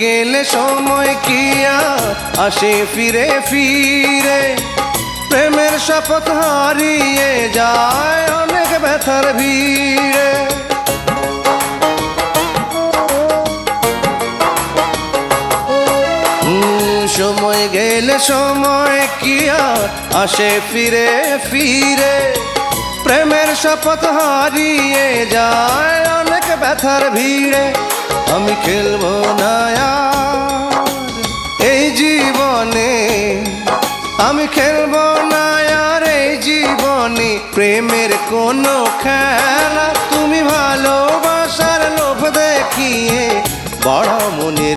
গেলে সময় কি আর আসে ফিরে ফিরে, প্রেমের শপথ হারিয়ে যায় অনেক ব্যথার ভিড়ে। সময় গেলে সময় কি আর আসে ফিরে ফিরে, প্রেমের শপথ হারিয়ে যায় অনেক ব্যথার ভিড়ে। আমি খেলবো না